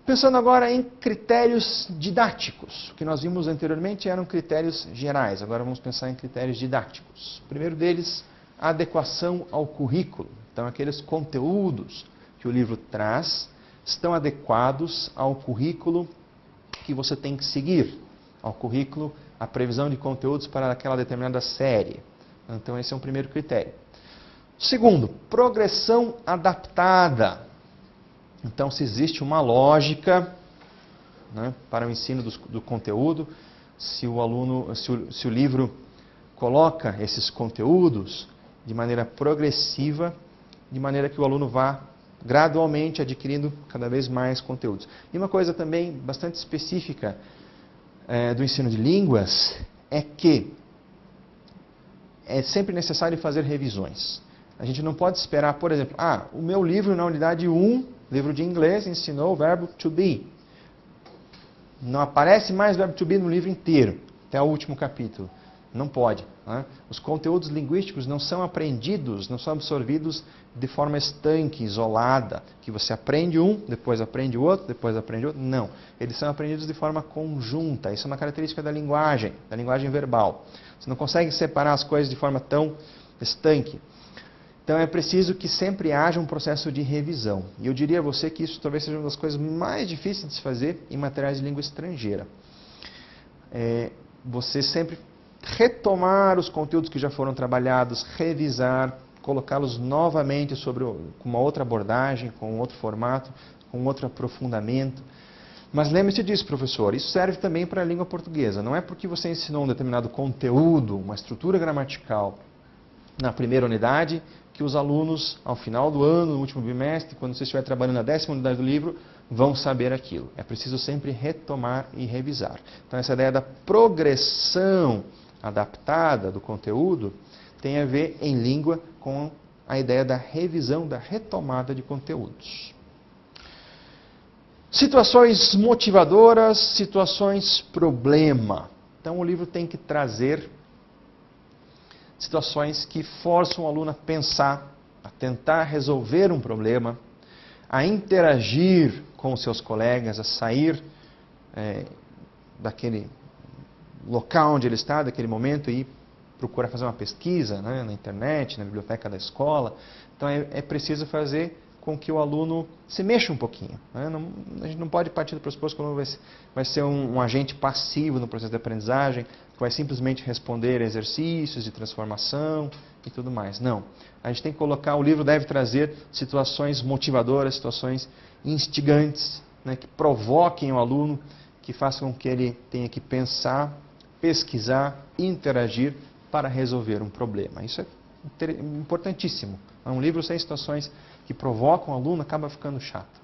Pensando agora em critérios didáticos. O que nós vimos anteriormente eram critérios gerais, agora vamos pensar em critérios didáticos. O primeiro deles, a adequação ao currículo. Então aqueles conteúdos que o livro traz estão adequados ao currículo que você tem que seguir, ao currículo, a previsão de conteúdos para aquela determinada série. Então esse é um primeiro critério. Segundo, progressão adaptada. Então se existe uma lógica, né, para o ensino do conteúdo, se o livro coloca esses conteúdos de maneira progressiva, de maneira que o aluno vá gradualmente adquirindo cada vez mais conteúdos. E uma coisa também bastante específica do ensino de línguas é que é sempre necessário fazer revisões. A gente não pode esperar, por exemplo, o meu livro na unidade 1, livro de inglês, ensinou o verbo to be. Não aparece mais o verbo to be no livro inteiro, até o último capítulo. Não pode, né? Os conteúdos linguísticos não são aprendidos, não são absorvidos de forma estanque, isolada, que você aprende um, depois aprende o outro, depois aprende o outro. Não, eles são aprendidos de forma conjunta. Isso é uma característica da linguagem verbal. Você não consegue separar as coisas de forma tão estanque. Então é preciso que sempre haja um processo de revisão. E eu diria a você que isso talvez seja uma das coisas mais difíceis de se fazer em materiais de língua estrangeira. Você sempre retomar os conteúdos que já foram trabalhados, revisar, colocá-los novamente com uma outra abordagem, com outro formato, com outro aprofundamento. Mas lembre-se disso, professor, isso serve também para a língua portuguesa. Não é porque você ensinou um determinado conteúdo, uma estrutura gramatical, na primeira unidade, que os alunos, ao final do ano, no último bimestre, quando você estiver trabalhando na 10ª unidade do livro, vão saber aquilo. É preciso sempre retomar e revisar. Então, essa ideia da progressão adaptada do conteúdo tem a ver, em língua, com a ideia da revisão, da retomada de conteúdos. Situações motivadoras, situações problema. Então, o livro tem que trazer situações que forçam o aluno a pensar, a tentar resolver um problema, a interagir com os seus colegas, a sair daquele local onde ele está, daquele momento, e procurar fazer uma pesquisa, né, na internet, na biblioteca da escola. Então é preciso fazer com que o aluno se mexa um pouquinho. Né? A gente não pode partir do pressuposto que o aluno vai ser um agente passivo no processo de aprendizagem, que vai simplesmente responder exercícios de transformação e tudo mais. Não. A gente tem que colocar, o livro deve trazer situações motivadoras, situações instigantes, né, que provoquem o aluno, que façam com que ele tenha que pensar, pesquisar, interagir para resolver um problema. Isso é importantíssimo. Um livro sem situações que provocam o aluno acaba ficando chato.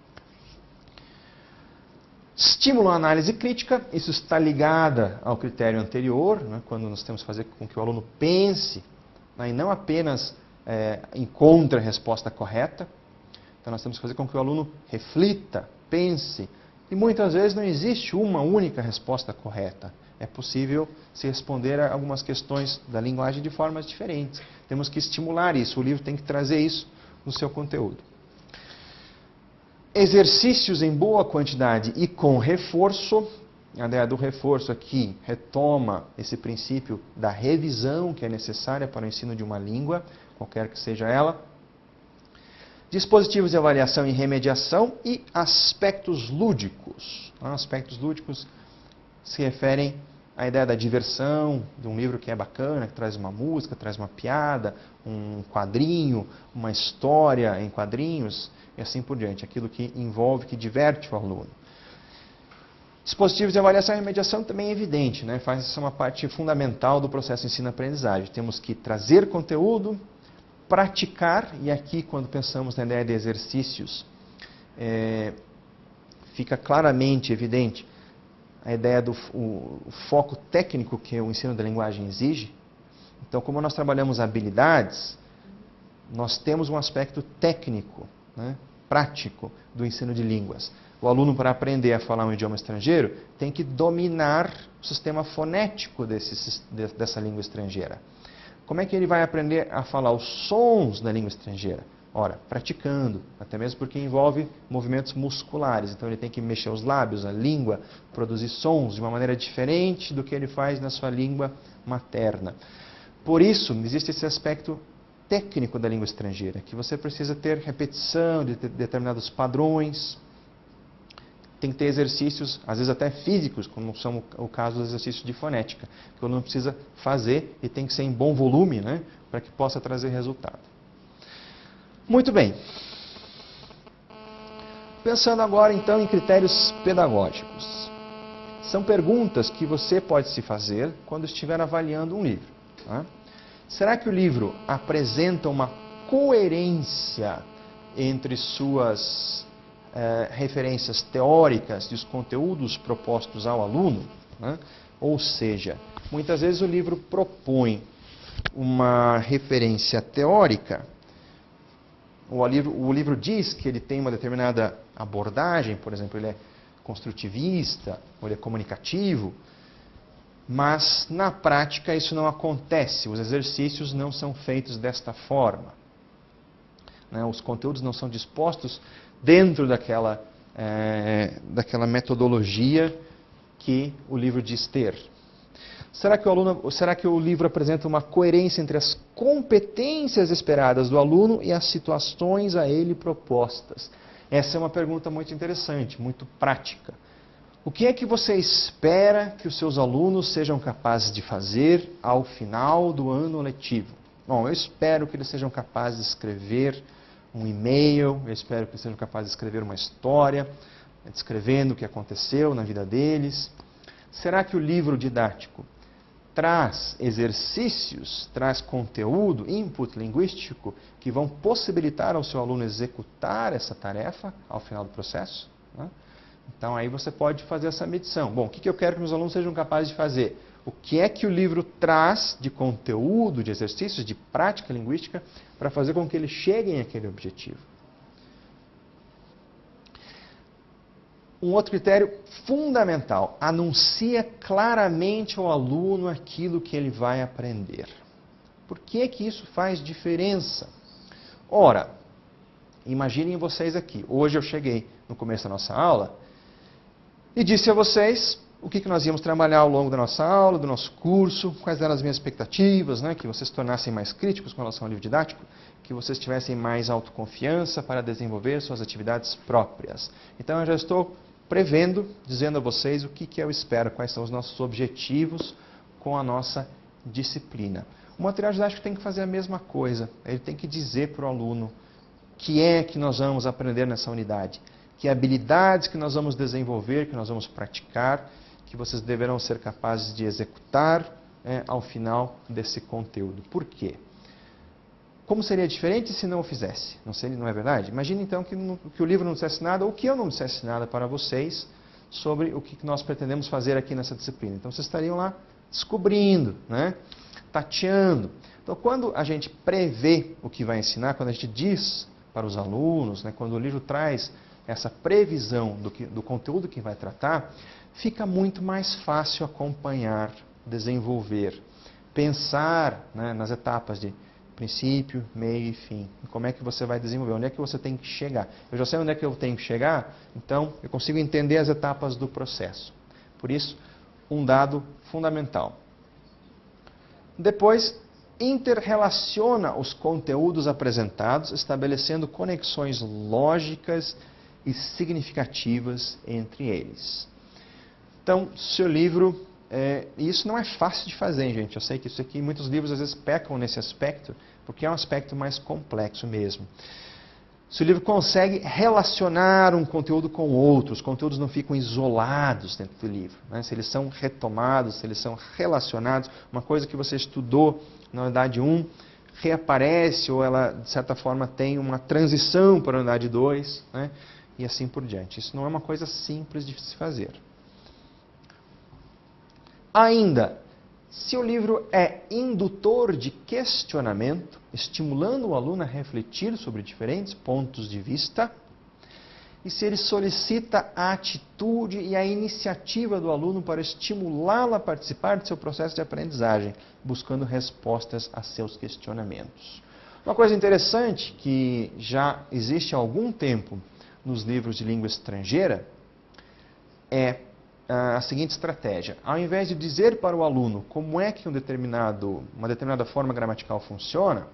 Estímulo à análise crítica, isso está ligado ao critério anterior, né, quando nós temos que fazer com que o aluno pense, né, e não apenas encontre a resposta correta. Então nós temos que fazer com que o aluno reflita, pense, e muitas vezes não existe uma única resposta correta. É possível se responder a algumas questões da linguagem de formas diferentes. Temos que estimular isso, o livro tem que trazer isso no seu conteúdo. Exercícios em boa quantidade e com reforço. A ideia do reforço aqui retoma esse princípio da revisão que é necessária para o ensino de uma língua, qualquer que seja ela. Dispositivos de avaliação e remediação e aspectos lúdicos. Aspectos lúdicos se referem à ideia da diversão, de um livro que é bacana, que traz uma música, traz uma piada, um quadrinho, uma história em quadrinhos e assim por diante. Aquilo que envolve, que diverte o aluno. Dispositivos de avaliação e remediação também é evidente, né? Faz uma parte fundamental do processo de ensino-aprendizagem. Temos que trazer conteúdo, praticar, e aqui quando pensamos na ideia de exercícios, fica claramente evidente a ideia do foco técnico que o ensino da linguagem exige. Então, como nós trabalhamos habilidades, nós temos um aspecto técnico, né, prático do ensino de línguas. O aluno, para aprender a falar um idioma estrangeiro, tem que dominar o sistema fonético dessa língua estrangeira. Como é que ele vai aprender a falar os sons da língua estrangeira? Ora, praticando, até mesmo porque envolve movimentos musculares. Então ele tem que mexer os lábios, a língua, produzir sons de uma maneira diferente do que ele faz na sua língua materna. Por isso, existe esse aspecto técnico da língua estrangeira, que você precisa ter repetição de determinados padrões. Tem que ter exercícios, às vezes até físicos, como são o caso dos exercícios de fonética, que o aluno precisa fazer e tem que ser em bom volume, né, para que possa trazer resultado. Muito bem. Pensando agora, então, em critérios pedagógicos. São perguntas que você pode se fazer quando estiver avaliando um livro. Tá? Será que o livro apresenta uma coerência entre suas referências teóricas e os conteúdos propostos ao aluno? Né? Ou seja, muitas vezes o livro propõe uma referência teórica. O livro diz que ele tem uma determinada abordagem, por exemplo, ele é construtivista, ou ele é comunicativo, mas na prática isso não acontece, os exercícios não são feitos desta forma. Né? Os conteúdos não são dispostos dentro daquela metodologia que o livro diz ter. Será que o livro apresenta uma coerência entre as competências esperadas do aluno e as situações a ele propostas. Essa é uma pergunta muito interessante, muito prática. O que é que você espera que os seus alunos sejam capazes de fazer ao final do ano letivo? Bom, eu espero que eles sejam capazes de escrever um e-mail, eu espero que eles sejam capazes de escrever uma história, descrevendo o que aconteceu na vida deles. Será que o livro didático traz exercícios, traz conteúdo, input linguístico, que vão possibilitar ao seu aluno executar essa tarefa ao final do processo? Então aí você pode fazer essa medição. Bom, o que eu quero que meus alunos sejam capazes de fazer? O que é que o livro traz de conteúdo, de exercícios, de prática linguística, para fazer com que eles cheguem àquele objetivo? Um outro critério fundamental: anuncia claramente ao aluno aquilo que ele vai aprender. Por que que isso faz diferença? Ora, imaginem vocês aqui, hoje eu cheguei no começo da nossa aula e disse a vocês o que nós íamos trabalhar ao longo da nossa aula, do nosso curso, quais eram as minhas expectativas, que vocês se tornassem mais críticos com relação ao livro didático, que vocês tivessem mais autoconfiança para desenvolver suas atividades próprias. Então eu já estou prevendo, dizendo a vocês o que eu espero, quais são os nossos objetivos com a nossa disciplina. O material didático tem que fazer a mesma coisa, ele tem que dizer para o aluno o que é que nós vamos aprender nessa unidade, que habilidades que nós vamos desenvolver, que nós vamos praticar, que vocês deverão ser capazes de executar ao final desse conteúdo. Por quê? Como seria diferente se não o fizesse? Não é verdade? Imagine então que o livro não dissesse nada, ou que eu não dissesse nada para vocês sobre o que nós pretendemos fazer aqui nessa disciplina. Então vocês estariam lá descobrindo, tateando. Então quando a gente prevê o que vai ensinar, quando a gente diz para os alunos, quando o livro traz essa previsão do conteúdo que vai tratar, fica muito mais fácil acompanhar, desenvolver, pensar nas etapas de princípio, meio e fim. Como é que você vai desenvolver? Onde é que você tem que chegar? Eu já sei onde é que eu tenho que chegar, então eu consigo entender as etapas do processo. Por isso, um dado fundamental. Depois, interrelaciona os conteúdos apresentados, estabelecendo conexões lógicas e significativas entre eles. Então, seu livro, e isso não é fácil de fazer, hein, gente. Eu sei que isso aqui, muitos livros às vezes pecam nesse aspecto, porque é um aspecto mais complexo mesmo. Se o livro consegue relacionar um conteúdo com outro, os conteúdos não ficam isolados dentro do livro, se eles são retomados, se eles são relacionados, uma coisa que você estudou na unidade 1 reaparece, ou ela, de certa forma, tem uma transição para a unidade 2, e assim por diante. Isso não é uma coisa simples de se fazer. Ainda, se o livro é indutor de questionamento, estimulando o aluno a refletir sobre diferentes pontos de vista, e se ele solicita a atitude e a iniciativa do aluno para estimulá-lo a participar do seu processo de aprendizagem, buscando respostas a seus questionamentos. Uma coisa interessante que já existe há algum tempo nos livros de língua estrangeira é a seguinte estratégia: ao invés de dizer para o aluno como é que uma determinada forma gramatical funciona,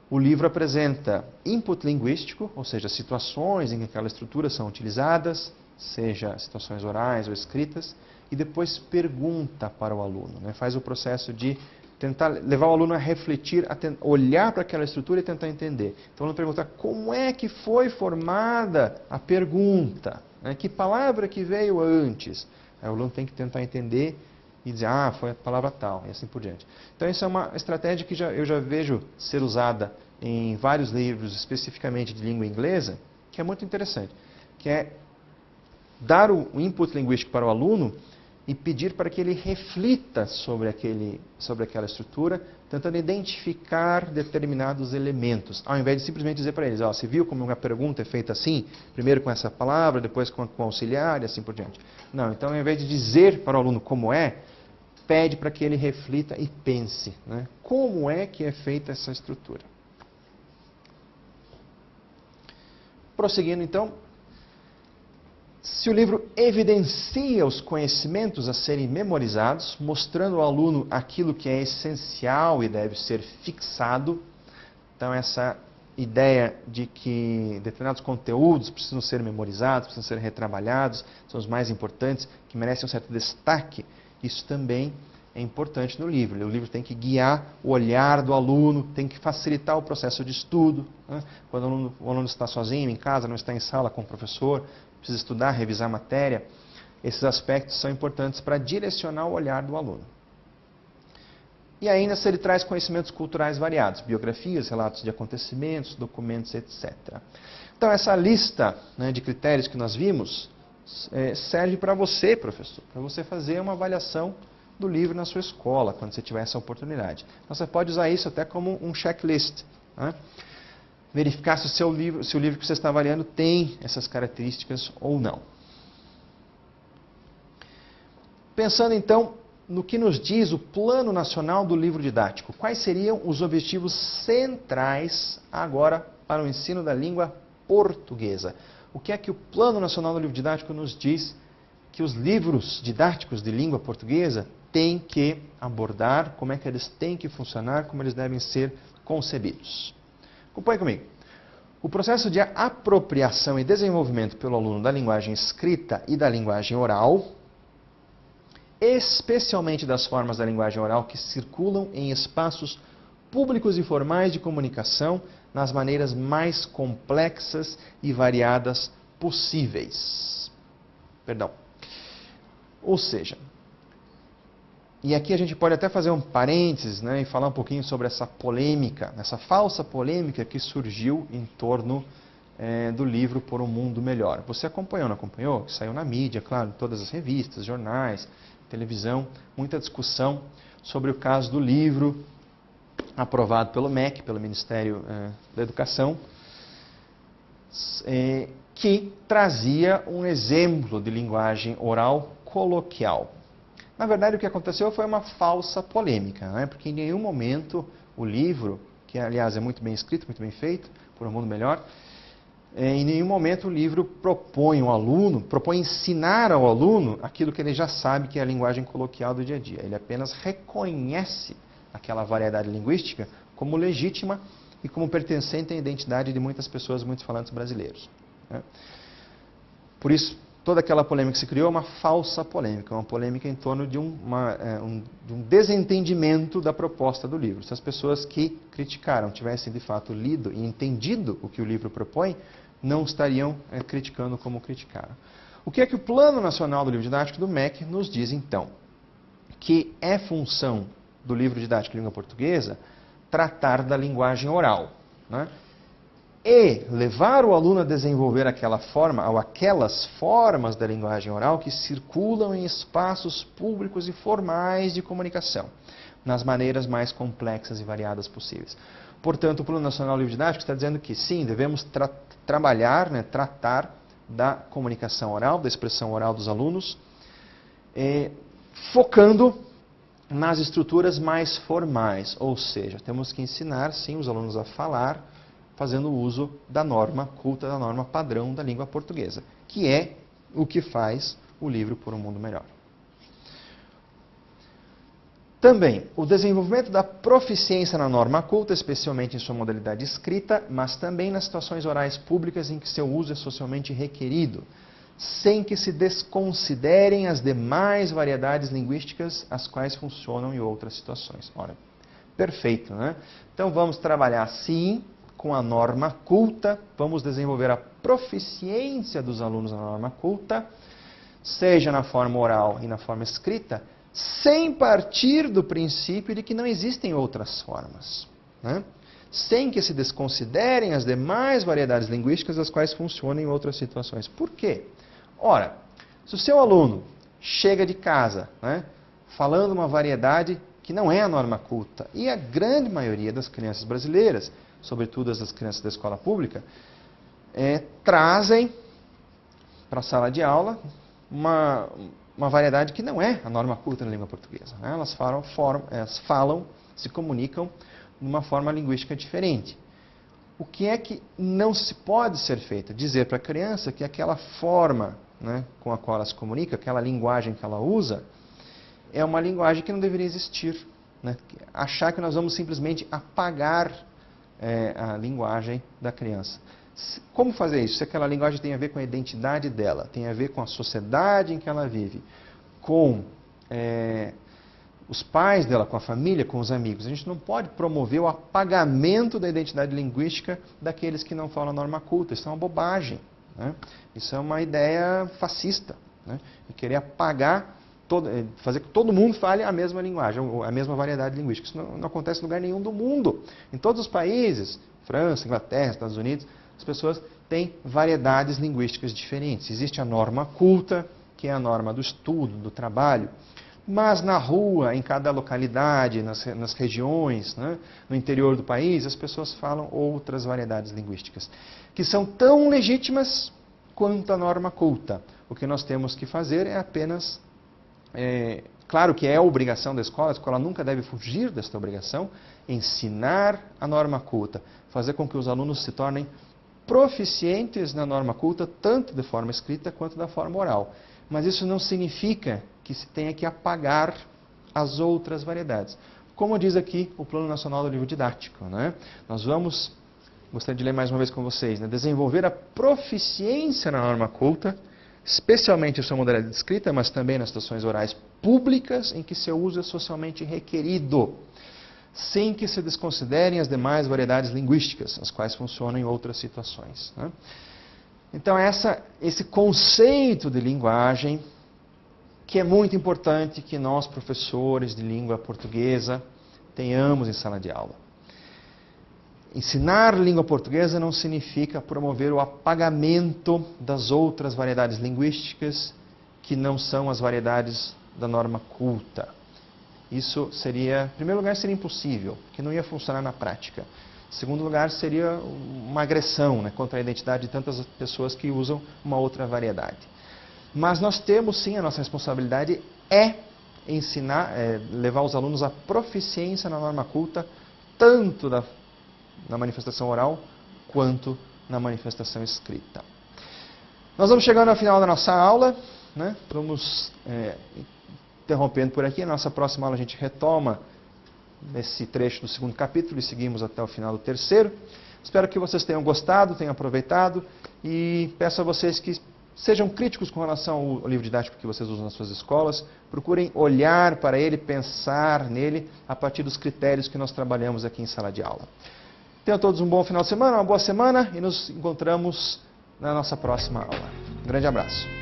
o livro apresenta input linguístico, ou seja, situações em que aquelas estruturas são utilizadas, seja situações orais ou escritas, e depois pergunta para o aluno, faz o processo de tentar levar o aluno a refletir, a olhar para aquela estrutura e tentar entender. Então, o aluno pergunta como é que foi formada a pergunta. Que palavra que veio antes? Aí o aluno tem que tentar entender e dizer, foi a palavra tal, e assim por diante. Então, isso é uma estratégia que eu já vejo ser usada em vários livros, especificamente de língua inglesa, que é muito interessante, que é dar o input linguístico para o aluno e pedir para que ele reflita sobre aquela estrutura, tentando identificar determinados elementos, ao invés de simplesmente dizer para eles, você viu como uma pergunta é feita assim, primeiro com essa palavra, depois com auxiliar e assim por diante. Não, então ao invés de dizer para o aluno como pede para que ele reflita e pense, como é que é feita essa estrutura. Prosseguindo então, Se o livro evidencia os conhecimentos a serem memorizados, mostrando ao aluno aquilo que é essencial e deve ser fixado, então essa ideia de que determinados conteúdos precisam ser memorizados, precisam ser retrabalhados, são os mais importantes, que merecem um certo destaque, isso também é importante no livro. O livro tem que guiar o olhar do aluno, tem que facilitar o processo de estudo. Né? Quando o aluno está sozinho em casa, não está em sala com o professor, precisa estudar, revisar a matéria, esses aspectos são importantes para direcionar o olhar do aluno. E ainda se ele traz conhecimentos culturais variados, biografias, relatos de acontecimentos, documentos, etc. Então essa lista, né, de critérios que nós vimos serve para você, professor, para você fazer uma avaliação do livro na sua escola, quando você tiver essa oportunidade. Então você pode usar isso até como um checklist, né? Verificar se o livro que você está avaliando tem essas características ou não. Pensando então no que nos diz o Plano Nacional do Livro Didático, quais seriam os objetivos centrais agora para o ensino da língua portuguesa? O que é que o Plano Nacional do Livro Didático nos diz que os livros didáticos de língua portuguesa têm que abordar, como é que eles têm que funcionar, como eles devem ser concebidos? Acompanhe comigo. O processo de apropriação e desenvolvimento pelo aluno da linguagem escrita e da linguagem oral, especialmente das formas da linguagem oral que circulam em espaços públicos e formais de comunicação nas maneiras mais complexas e variadas possíveis. Ou seja, e aqui a gente pode até fazer um parênteses, né, e falar um pouquinho sobre essa polêmica, essa falsa polêmica que surgiu em torno do livro Por um Mundo Melhor. Você acompanhou, não acompanhou? Saiu na mídia, claro, em todas as revistas, jornais, televisão, muita discussão sobre o caso do livro aprovado pelo MEC, pelo Ministério da Educação, que trazia um exemplo de linguagem oral coloquial. Na verdade, o que aconteceu foi uma falsa polêmica, né? Porque em nenhum momento o livro, que aliás é muito bem escrito, muito bem feito, Por um Mundo Melhor, em nenhum momento o livro propõe ensinar ao aluno aquilo que ele já sabe que é a linguagem coloquial do dia a dia. Ele apenas reconhece aquela variedade linguística como legítima e como pertencente à identidade de muitas pessoas, muitos falantes brasileiros, né? Por isso, toda aquela polêmica que se criou é uma falsa polêmica, uma polêmica em torno de um desentendimento da proposta do livro. Se as pessoas que criticaram tivessem de fato lido e entendido o que o livro propõe, não estariam criticando como criticaram. O que é que o Plano Nacional do Livro Didático do MEC nos diz então? Que é função do livro didático de língua portuguesa tratar da linguagem oral, né? E levar o aluno a desenvolver aquela forma ou aquelas formas da linguagem oral que circulam em espaços públicos e formais de comunicação, nas maneiras mais complexas e variadas possíveis. Portanto, o Plano Nacional do Livro Didático está dizendo que sim, devemos trabalhar, né, tratar da comunicação oral, da expressão oral dos alunos, focando nas estruturas mais formais, ou seja, temos que ensinar sim os alunos a falar, fazendo uso da norma culta, da norma padrão da língua portuguesa, que é o que faz o livro Por um Mundo Melhor. Também, o desenvolvimento da proficiência na norma culta, especialmente em sua modalidade escrita, mas também nas situações orais públicas em que seu uso é socialmente requerido, sem que se desconsiderem as demais variedades linguísticas as quais funcionam em outras situações. Ora, perfeito, né? Então vamos trabalhar sim com a norma culta, vamos desenvolver a proficiência dos alunos na norma culta, seja na forma oral e na forma escrita, sem partir do princípio de que não existem outras formas, né? Sem que se desconsiderem as demais variedades linguísticas as quais funcionam em outras situações. Por quê? Ora, se o seu aluno chega de casa, né, falando uma variedade que não é a norma culta, e a grande maioria das crianças brasileiras, sobretudo as das crianças da escola pública, trazem para a sala de aula uma variedade que não é a norma culta na língua portuguesa, né? Elas falam, se comunicam de uma forma linguística diferente. O que é que não se pode ser feito? Dizer para a criança que aquela forma né, com a qual ela se comunica, aquela linguagem que ela usa, é uma linguagem que não deveria existir. Né? Achar que nós vamos simplesmente apagar a linguagem da criança. Como fazer isso? Se aquela linguagem tem a ver com a identidade dela, tem a ver com a sociedade em que ela vive, com os pais dela, com a família, com os amigos. A gente não pode promover o apagamento da identidade linguística daqueles que não falam a norma culta. Isso é uma bobagem. Né? Isso é uma ideia fascista. Né? E querer apagar, fazer que todo mundo fale a mesma linguagem, a mesma variedade linguística. Isso não acontece em lugar nenhum do mundo. Em todos os países, França, Inglaterra, Estados Unidos, as pessoas têm variedades linguísticas diferentes. Existe a norma culta, que é a norma do estudo, do trabalho. Mas na rua, em cada localidade, nas regiões, né, no interior do país, as pessoas falam outras variedades linguísticas, que são tão legítimas quanto a norma culta. O que nós temos que fazer é apenas, claro que é a obrigação da escola, a escola nunca deve fugir desta obrigação, ensinar a norma culta, fazer com que os alunos se tornem proficientes na norma culta, tanto de forma escrita quanto da forma oral. Mas isso não significa que se tenha que apagar as outras variedades. Como diz aqui o Plano Nacional do Livro Didático, né? Nós vamos, gostaria de ler mais uma vez com vocês, né? Desenvolver a proficiência na norma culta, especialmente em sua modalidade escrita, mas também nas situações orais públicas em que seu uso é socialmente requerido, sem que se desconsiderem as demais variedades linguísticas, as quais funcionam em outras situações. Né? Então, esse conceito de linguagem, que é muito importante que nós, professores de língua portuguesa, tenhamos em sala de aula. Ensinar língua portuguesa não significa promover o apagamento das outras variedades linguísticas que não são as variedades da norma culta. Isso seria, em primeiro lugar, seria impossível, porque não ia funcionar na prática. Em segundo lugar, seria uma agressão, né, contra a identidade de tantas pessoas que usam uma outra variedade. Mas nós temos sim, a nossa responsabilidade é ensinar, levar os alunos à proficiência na norma culta, tanto na manifestação oral, quanto na manifestação escrita. Nós vamos chegando ao final da nossa aula, né? Vamos interrompendo por aqui. Na nossa próxima aula a gente retoma esse trecho do segundo capítulo e seguimos até o final do terceiro. Espero que vocês tenham gostado, tenham aproveitado e peço a vocês que sejam críticos com relação ao livro didático que vocês usam nas suas escolas. Procurem olhar para ele, pensar nele a partir dos critérios que nós trabalhamos aqui em sala de aula. Tenham todos um bom final de semana, uma boa semana e nos encontramos na nossa próxima aula. Um grande abraço.